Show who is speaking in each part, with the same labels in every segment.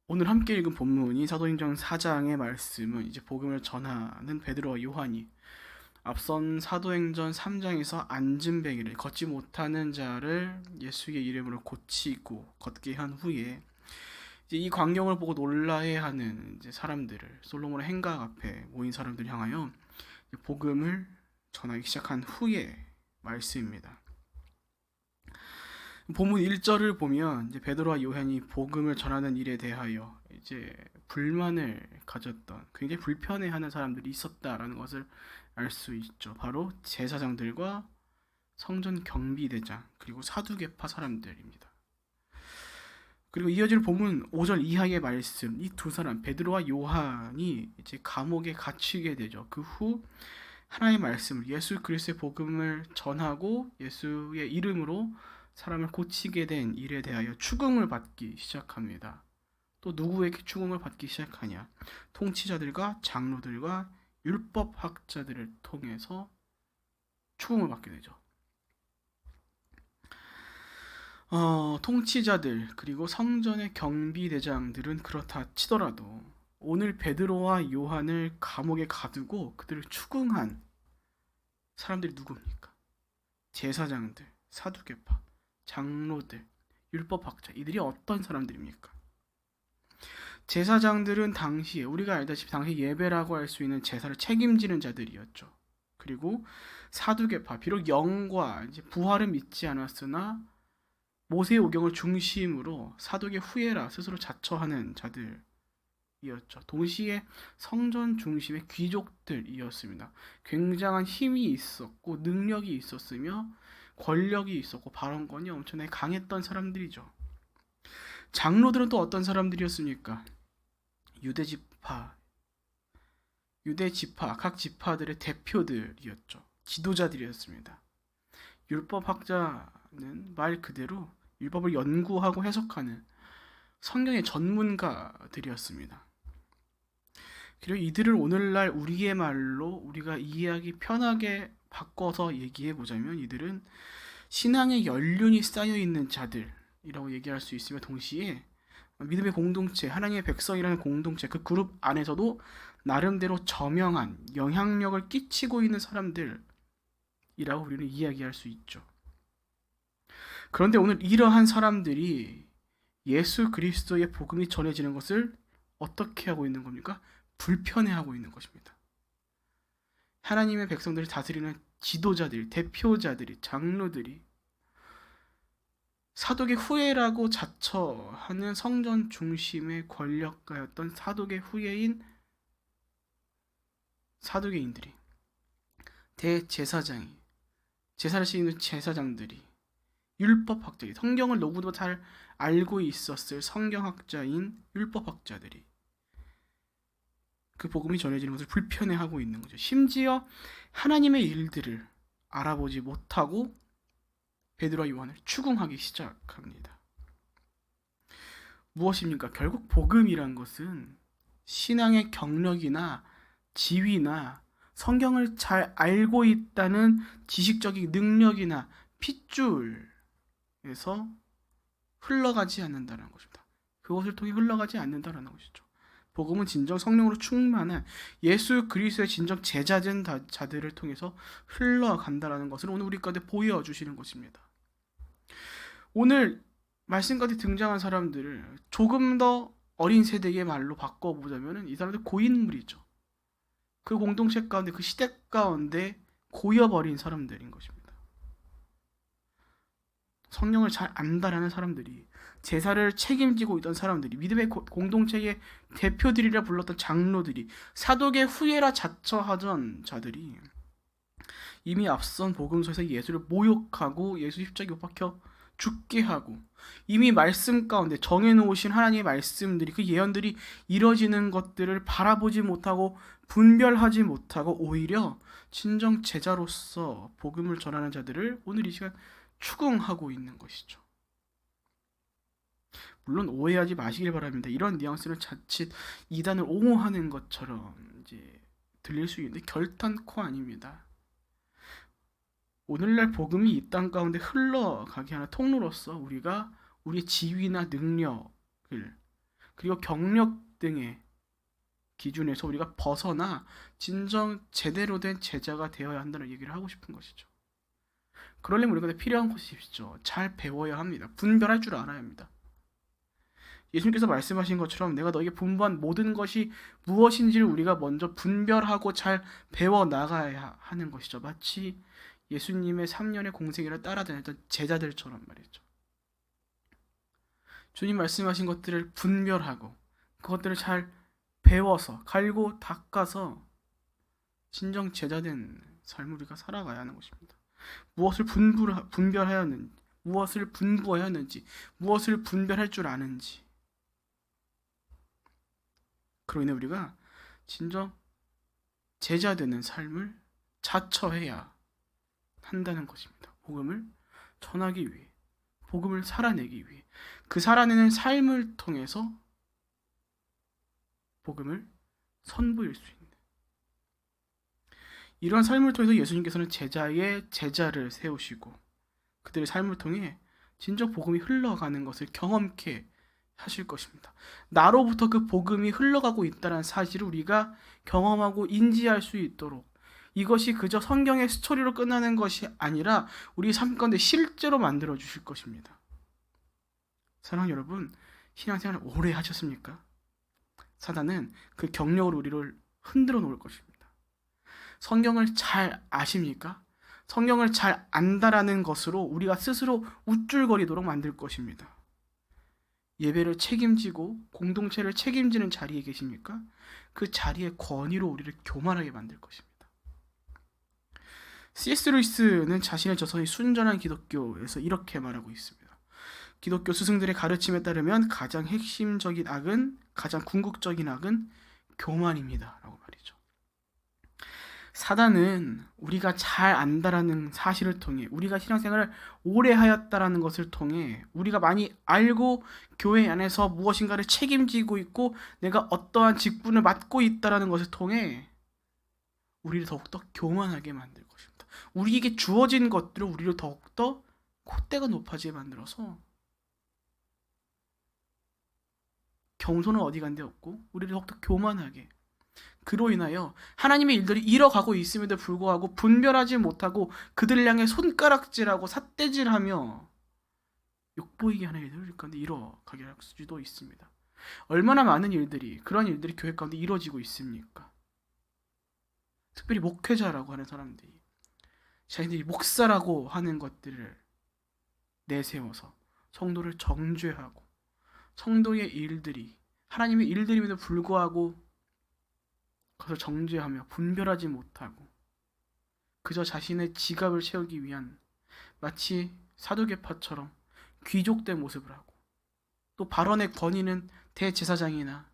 Speaker 1: 오늘 함께 읽은 본문이 사도행전 4장의 말씀은 이제 복음을 전하는 베드로와 요한이 앞선 사도행전 3장에서 앉은뱅이를 걷지 못하는 자를 예수의 이름으로 고치고 걷게 한 후에 이제 이 광경을 보고 놀라해하는 이제 사람들을 솔로몬의 행각 앞에 모인 사람들 향하여 복음을 전하기 시작한 후의 말씀입니다. 본문 1절을 보면 이제 베드로와 요한이 복음을 전하는 일에 대하여 이제 불만을 가졌던 굉장히 불편해하는 사람들이 있었다라는 것을 알 수 있죠. 바로 제사장들과 성전 경비대장 그리고 사두개파 사람들입니다. 그리고 이어질 본문 5절 이하의 말씀, 이 두 사람 베드로와 요한이 이제 감옥에 갇히게 되죠. 그 후 하나님의 말씀을 예수 그리스도의 복음을 전하고 예수의 이름으로 사람을 고치게 된 일에 대하여 추궁을 받기 시작합니다. 또 누구에게 추궁을 받기 시작하냐? 통치자들과 장로들과 율법학자들을 통해서 추궁을 받게 되죠. 통치자들 그리고 성전의 경비대장들은 그렇다 치더라도 오늘 베드로와 요한을 감옥에 가두고 그들을 추궁한 사람들이 누굽니까? 제사장들, 사두개파, 장로들, 율법학자, 이들이 어떤 사람들입니까? 제사장들은 당시에 우리가 알다시피 당시 예배라고 할 수 있는 제사를 책임지는 자들이었죠. 그리고 사두개파, 비록 영과 이제 부활을 믿지 않았으나 모세의 오경을 중심으로 사두개 후예라 스스로 자처하는 자들이었죠. 동시에 성전 중심의 귀족들이었습니다. 굉장한 힘이 있었고 능력이 있었으며 권력이 있었고 발언권이 엄청나게 강했던 사람들이죠. 장로들은 또 어떤 사람들이었습니까? 유대지파, 유대지파, 각 지파들의 대표들이었죠. 지도자들이었습니다. 율법학자는 말 그대로 율법을 연구하고 해석하는 성경의 전문가들이었습니다. 그리고 이들을 오늘날 우리의 말로 우리가 이해하기 편하게 바꿔서 얘기해 보자면 이들은 신앙의 연륜이 쌓여 있는 자들이라고 얘기할 수 있으며 동시에 믿음의 공동체, 하나님의 백성이라는 공동체, 그 그룹 안에서도 나름대로 저명한 영향력을 끼치고 있는 사람들이라고 우리는 이야기할 수 있죠. 그런데 오늘 이러한 사람들이 예수 그리스도의 복음이 전해지는 것을 어떻게 하고 있는 겁니까? 불편해하고 있는 것입니다. 하나님의 백성들을 다스리는 지도자들, 대표자들이, 장로들이 사독의 후예라고 자처하는 성전 중심의 권력가였던 사독의 후예인 사두개인들이, 대제사장이, 제사를 지키는 제사장들이, 율법학자들이, 성경을 너무도 잘 알고 있었을 성경학자인 율법학자들이 그 복음이 전해지는 것을 불편해하고 있는 거죠. 심지어 하나님의 일들을 알아보지 못하고 베드로와 요한을 추궁하기 시작합니다. 무엇입니까? 결국 복음이란 것은 신앙의 경력이나 지위나 성경을 잘 알고 있다는 지식적인 능력이나 핏줄에서 흘러가지 않는다는 것입니다. 그것을 통해 흘러가지 않는다는 것이죠. 복음은 진정 성령으로 충만한 예수 그리스도의 진정 제자된 자들을 통해서 흘러간다는 것을 오늘 우리 가운데 보여주시는 것입니다. 오늘 말씀 가운데 등장한 사람들을 조금 더 어린 세대의 말로 바꿔보자면 이 사람들 고인물이죠. 그 공동체 가운데 그 시대 가운데 고여버린 사람들인 것입니다. 성령을 잘 안다라는 사람들이, 제사를 책임지고 있던 사람들이, 믿음의 공동체의 대표들이라 불렀던 장로들이, 사독의 후예라 자처하던 자들이 이미 앞선 복음서에서 예수를 모욕하고 예수 십자가에 못 박혀 죽게 하고 이미 말씀 가운데 정해놓으신 하나님의 말씀들이, 그 예언들이 이뤄지는 것들을 바라보지 못하고 분별하지 못하고 오히려 진정 제자로서 복음을 전하는 자들을 오늘 이 시간 추궁하고 있는 것이죠. 물론 오해하지 마시길 바랍니다. 이런 뉘앙스는 자칫 이단을 옹호하는 것처럼 이제 들릴 수 있는데 결단코 아닙니다. 오늘날 복음이 이 땅 가운데 흘러가게 하는 통로로서 우리가 우리의 지위나 능력을 그리고 경력 등의 기준에서 우리가 벗어나 진정 제대로 된 제자가 되어야 한다는 얘기를 하고 싶은 것이죠. 그러려면 우리가 필요한 것이 있죠. 잘 배워야 합니다. 분별할 줄 알아야 합니다. 예수님께서 말씀하신 것처럼 내가 너에게 분부한 모든 것이 무엇인지를 우리가 먼저 분별하고 잘 배워 나가야 하는 것이죠. 마치 예수님의 3년의 공생애를 따라다녔던 제자들처럼 말이죠. 주님 말씀하신 것들을 분별하고 그것들을 잘 배워서 갈고 닦아서 진정 제자된 삶을 우리가 살아가야 하는 것입니다. 무엇을 분별하였는지, 무엇을 분부하였는지, 무엇을 분별할 줄 아는지. 그로 인해 우리가 진정 제자되는 삶을 자처해야 한다는 것입니다. 복음을 전하기 위해, 복음을 살아내기 위해, 그 살아내는 삶을 통해서 복음을 선보일 수 있는 이러한 삶을 통해서 예수님께서는 제자의 제자를 세우시고 그들의 삶을 통해 진정 복음이 흘러가는 것을 경험케 하실 것입니다. 나로부터 그 복음이 흘러가고 있다는 사실을 우리가 경험하고 인지할 수 있도록 이것이 그저 성경의 스토리로 끝나는 것이 아니라 우리 삶 가운데 실제로 만들어 주실 것입니다. 사랑하는 여러분, 신앙생활을 오래 하셨습니까? 사단은 그 경력으로 우리를 흔들어 놓을 것입니다. 성경을 잘 아십니까? 성경을 잘 안다라는 것으로 우리가 스스로 우쭐거리도록 만들 것입니다. 예배를 책임지고 공동체를 책임지는 자리에 계십니까? 그 자리의 권위로 우리를 교만하게 만들 것입니다. C.S. 루이스는 자신의 저서의 순전한 기독교에서 이렇게 말하고 있습니다. 기독교 스승들의 가르침에 따르면 가장 핵심적인 악은, 가장 궁극적인 악은 교만입니다. 라고 말이죠. 사단은 우리가 잘 안다라는 사실을 통해, 우리가 신앙생활을 오래 하였다라는 것을 통해, 우리가 많이 알고 교회 안에서 무엇인가를 책임지고 있고 내가 어떠한 직분을 맡고 있다라는 것을 통해 우리를 더욱더 교만하게 만들 것입니다. 우리에게 주어진 것들을 우리를 더욱더 콧대가 높아지게 만들어서 겸손은 어디 간 데 없고 우리를 더욱더 교만하게, 그로 인하여 하나님의 일들이 이뤄가고 있음에도 불구하고 분별하지 못하고 그들 향해 손가락질하고 삿대질하며 욕보이게 하는 일들을 우리 가운데 이뤄가게 할 수도 있습니다. 얼마나 많은 일들이, 그런 일들이 교회 가운데 이루어지고 있습니까? 특별히 목회자라고 하는 사람들이 자신들이 목사라고 하는 것들을 내세워서 성도를 정죄하고 성도의 일들이 하나님의 일들임에도 불구하고 그것을 정죄하며 분별하지 못하고 그저 자신의 지갑을 채우기 위한 마치 사두개파처럼 귀족된 모습을 하고 또 발언의 권위는 대제사장이나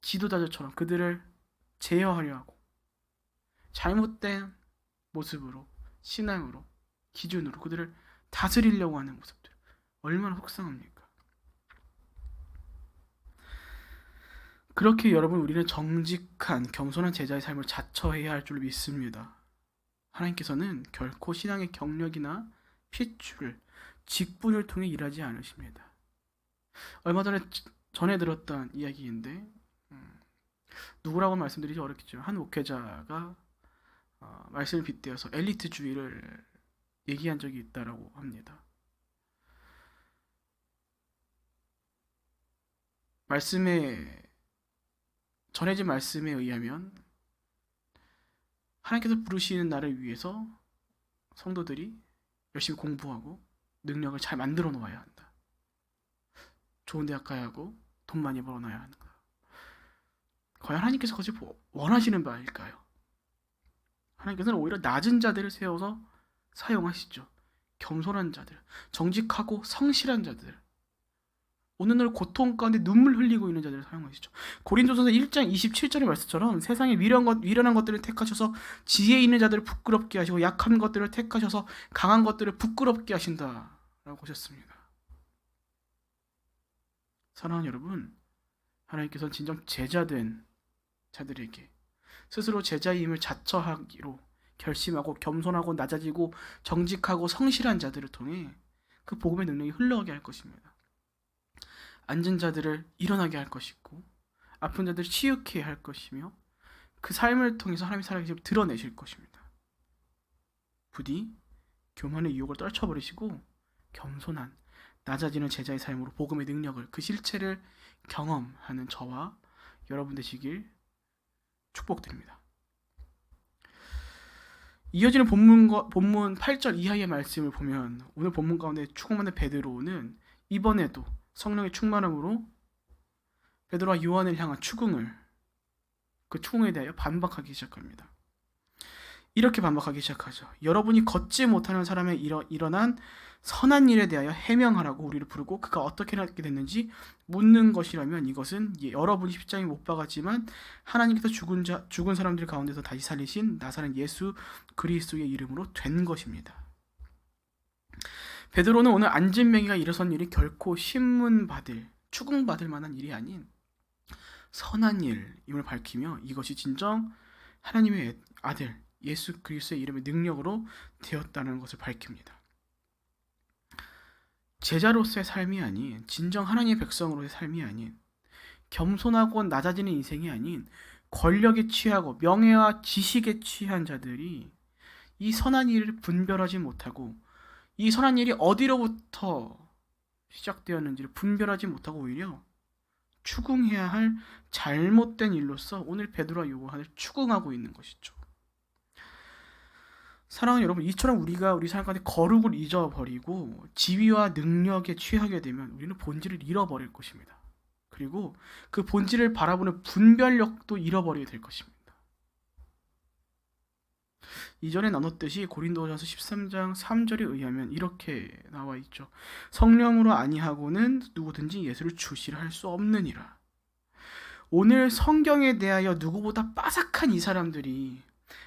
Speaker 1: 지도자들처럼 그들을 제어하려 하고 잘못된 모습으로, 신앙으로, 기준으로 그들을 다스리려고 하는 모습들, 얼마나 속상합니까? 그렇게 여러분, 우리는 정직한 겸손한 제자의 삶을 자처해야 할 줄 믿습니다. 하나님께서는 결코 신앙의 경력이나 핏줄, 직분을 통해 일하지 않으십니다. 얼마 전에 들었던 이야기인데 누구라고 말씀드리기 어렵겠죠. 한 목회자가 말씀을 빗대어서 엘리트주의를 얘기한 적이 있다라고 합니다. 전해진 말씀에 의하면 하나님께서 부르시는 나를 위해서 성도들이 열심히 공부하고 능력을 잘 만들어 놓아야 한다. 좋은 대학 가야 하고 돈 많이 벌어놔야 한다. 과연 하나님께서 그것을 원하시는 바일까요? 하나님께서는 오히려 낮은 자들을 세워서 사용하시죠. 겸손한 자들, 정직하고 성실한 자들, 오늘날 고통 가운데 눈물 흘리고 있는 자들을 사용하시죠. 고린도전서 1장 27절의 말씀처럼 세상에 미련한 것들을 택하셔서 지혜 있는 자들을 부끄럽게 하시고 약한 것들을 택하셔서 강한 것들을 부끄럽게 하신다라고 하셨습니다. 사랑하는 여러분, 하나님께서는 진정 제자된 자들에게 스스로 제자임을 자처하기로 결심하고 겸손하고 낮아지고 정직하고 성실한 자들을 통해 그 복음의 능력이 흘러가게 할 것입니다. 앉은 자들을 일어나게 할 것이고 아픈 자들을 치유케 할 것이며 그 삶을 통해서 하나님의 살아계심을 드러내실 것입니다. 부디 교만의 유혹을 떨쳐버리시고 겸손한 낮아지는 제자의 삶으로 복음의 능력을 그 실체를 경험하는 저와 여러분 되시길 축복드립니다. 이어지는 본문 8절 이하의 말씀을 보면 오늘 본문 가운데 충만한 베드로는 이번에도 성령의 충만함으로 베드로와 요한을 향한 그 추궁에 대하여 반박하기 시작합니다. 이렇게 반박하기 시작하죠. 여러분이 걷지 못하는 사람에 일어난 선한 일에 대하여 해명하라고 우리를 부르고 그가 어떻게 하게 됐는지 묻는 것이라면 이것은 여러분이 십자가에 못 박았지만 하나님께서 죽은 사람들 가운데서 다시 살리신 나사렛 예수 그리스도의 이름으로 된 것입니다. 베드로는 오늘 안진뱅이가 일어선 일이 결코 추궁받을 만한 일이 아닌 선한 일임을 밝히며 이것이 진정 하나님의 아들 예수 그리스도의 이름의 능력으로 되었다는 것을 밝힙니다. 제자로서의 삶이 아닌 진정 하나님의 백성으로의 삶이 아닌 겸손하고 낮아지는 인생이 아닌 권력에 취하고 명예와 지식에 취한 자들이 이 선한 일을 분별하지 못하고 이 선한 일이 어디로부터 시작되었는지를 분별하지 못하고 오히려 추궁해야 할 잘못된 일로서 오늘 베드로와 요한을 추궁하고 있는 것이죠. 사랑하는 여러분, 이처럼 우리가 우리 삶 가운데 거룩을 잊어버리고 지위와 능력에 취하게 되면 우리는 본질을 잃어버릴 것입니다. 그리고 그 본질을 바라보는 분별력도 잃어버리게 될 것입니다. 이전에 나눴듯이 고린도전서 13장 3절에 의하면 이렇게 나와 있죠. 성령으로 아니하고는 누구든지 예수를 주시라 할 수 없느니라. 오늘 성경에 대하여 누구보다 빠삭한 이 사람들이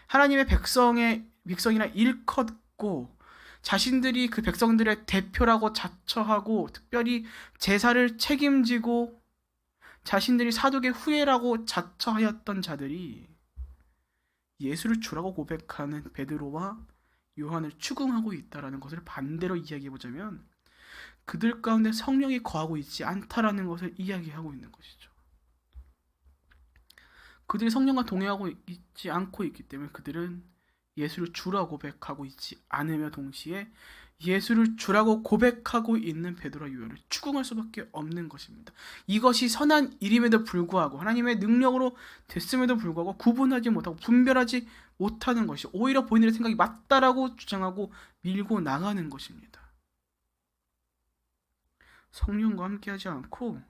Speaker 1: 하나님의 백성이나 일컫고 자신들이 그 백성들의 대표라고 자처하고 특별히 제사를 책임지고 자신들이 사독의 후예라고 자처하였던 자들이 예수를 주라고 고백하는 베드로와 요한을 추궁하고 있다는 것을 반대로 이야기해보자면 그들 가운데 성령이 거하고 있지 않다라는 것을 이야기하고 있는 것이죠. 그들이 성령과 동행하고 있지 않고 있기 때문에 그들은 예수를 주라고 고백하고 있지 않으며 동시에 예수를 주라고 고백하고 있는 베드로와 요한을 추궁할 수밖에 없는 것입니다. 이것이 선한 일임에도 불구하고 하나님의 능력으로 됐음에도 불구하고 구분하지 못하고 분별하지 못하는 것이 오히려 본인의 생각이 맞다라고 주장하고 밀고 나가는 것입니다. 성령과 함께하지 않고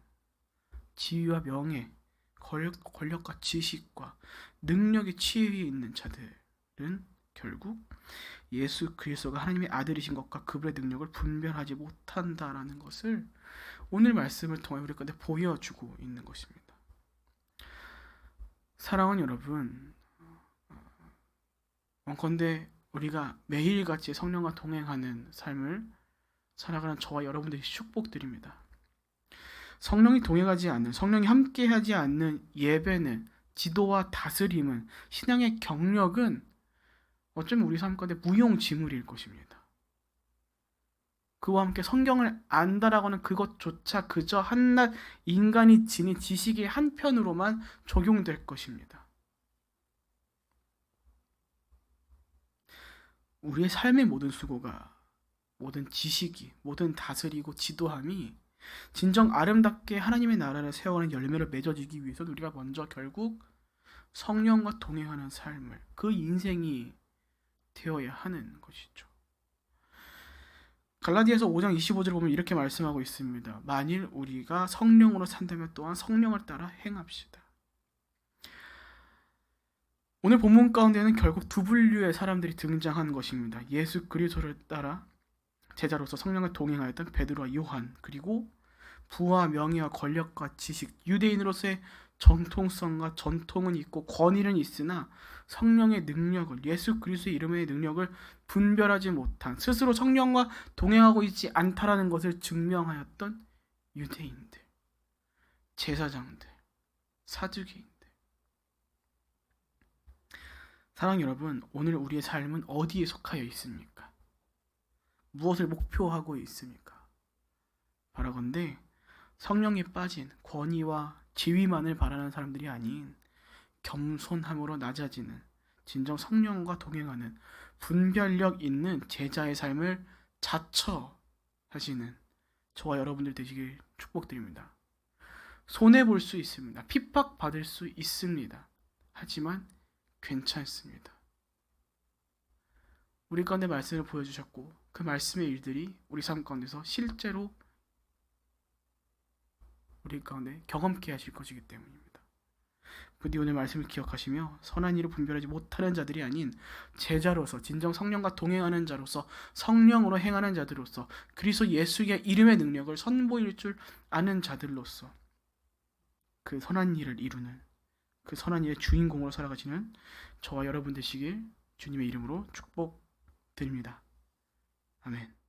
Speaker 1: 지위와 명예, 권력과 지식과 능력에 취해 있는 자들은 결국 예수 그리스도가 하나님의 아들이신 것과 그분의 능력을 분별하지 못한다라는 것을 오늘 말씀을 통해 우리 가운데 보여주고 있는 것입니다. 사랑하는 여러분, 원컨대 우리가 매일같이 성령과 동행하는 삶을 살아가는 저와 여러분들이 축복드립니다. 성령이 동행하지 않는, 성령이 함께하지 않는 예배는, 지도와 다스림은, 신앙의 경력은 어쩌면 우리 삶 가운데 무용지물일 것입니다. 그와 함께 성경을 안다라고 하는 그것조차 그저 한낱 인간이 지닌 지식의 한편으로만 적용될 것입니다. 우리의 삶의 모든 수고가, 모든 지식이, 모든 다스리고 지도함이 진정 아름답게 하나님의 나라를 세워가는 열매를 맺어지기 위해서 우리가 먼저 결국 성령과 동행하는 삶을, 그 인생이 되어야 하는 것이죠. 갈라디아서 5장 25절을 보면 이렇게 말씀하고 있습니다. 만일 우리가 성령으로 산다면 또한 성령을 따라 행합시다. 오늘 본문 가운데는 결국 두 분류의 사람들이 등장한 것입니다. 예수 그리스도를 따라 제자로서 성령을 동행하였던 베드로와 요한, 그리고 부와 명예와 권력과 지식, 유대인으로서의 정통성과 전통은 있고 권위는 있으나 성령의 능력을, 예수 그리스도의 이름의 능력을 분별하지 못한, 스스로 성령과 동행하고 있지 않다라는 것을 증명하였던 유대인들, 제사장들, 사두개인들. 사랑 여러분, 오늘 우리의 삶은 어디에 속하여 있습니까? 무엇을 목표하고 있습니까? 바라건대 성령에 빠진 권위와 지위만을 바라는 사람들이 아닌 겸손함으로 낮아지는 진정 성령과 동행하는 분별력 있는 제자의 삶을 자처하시는 저와 여러분들 되시길 축복드립니다. 손해볼 수 있습니다. 핍박받을 수 있습니다. 하지만 괜찮습니다. 우리 가운데 말씀을 보여주셨고 그 말씀의 일들이 우리 삶 가운데서 실제로 우리 가운데 경험케 하실 것이기 때문입니다. 부디 오늘 말씀을 기억하시며 선한 일을 분별하지 못하는 자들이 아닌 제자로서 진정 성령과 동행하는 자로서 성령으로 행하는 자들로서 그리스도 예수의 이름의 능력을 선보일 줄 아는 자들로서 그 선한 일을 이루는 그 선한 일의 주인공으로 살아가시는 저와 여러분 되시길 주님의 이름으로 축복드립니다. 아멘.